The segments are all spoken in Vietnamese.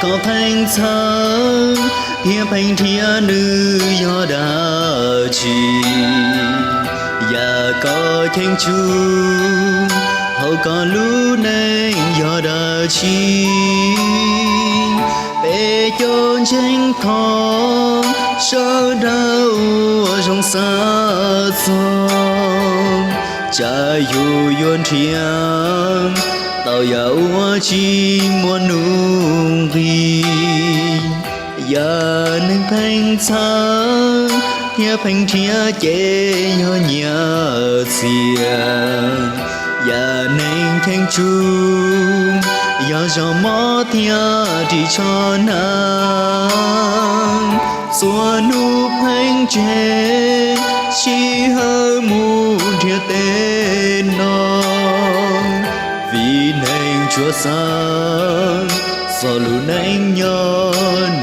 có phanh thơ thiên phanh thiên nữ do đã chỉ có thanh chu hậu có lũ nên do đã chi bê chôn tranh thọ sơ đau trong xa xóm cha yu yuan thiang tao ya ua chi muôn nung vi ya nên thanh xa thia phanh thia chế nhỏ nhà xìa ya nên thanh chu ya cho mó thia đi cho nàng xua nu phanh chế chi hơ mu thia tên nó vì nên chúa sáng do lũ nên nhỏ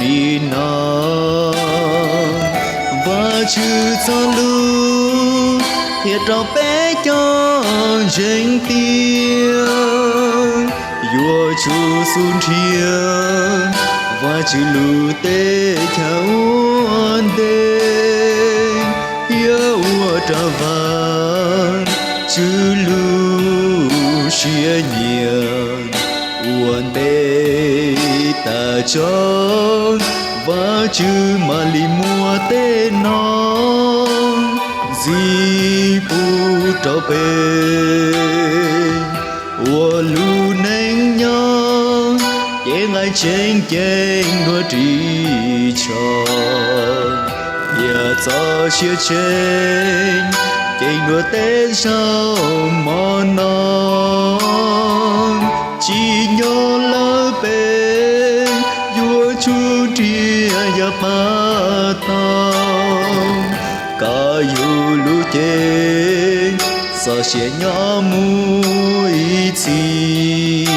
đi nó và chữ cho lũ thiệt trò bé cho danh tiếng vua chú xuân thiên và chữ lũ tê cháu đê yêu trả vàng chữ lũ chia nhiều uốn tê ta cho và chữ mà li mua tê nó gì bu trâu bê ua lu neng nhau dễ ngay trên đua trí cho giờ cho chia trên đua tê sao mòn non chỉ nhớ lỡ bê vua chú tria ya ba tao cả yu lu chê sao sẽ nhỏ mũi chi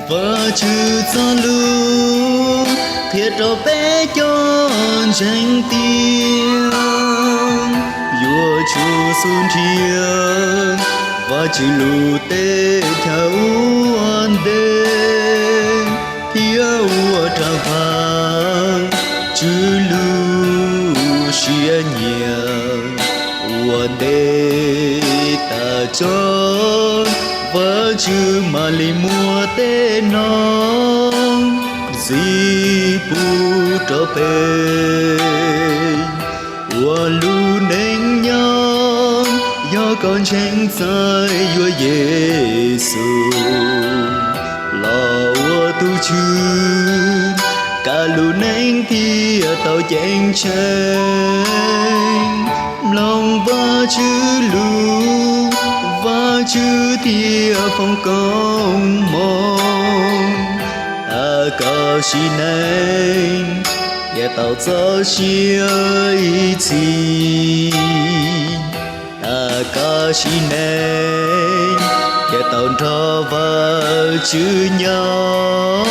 vợ chữ cho lưu thiệt trò bé cho danh tiếng vua chú xuân thiên và chữ lù tê theo an đê thiếu trả vàng chữ lù xia nhiều an đê ta cho vợ chữ mà li mua tê nó gì bu trò bê ua lu nên nhau do con tranh sai vua Giêsu lo ua tu chư cả lu nên thì tao tranh tranh lòng vợ chữ lu và chữ thia phong công mong ta có gì nên ya tao cho chia chi ta có gì nên ya tao cho vợ chữ nhau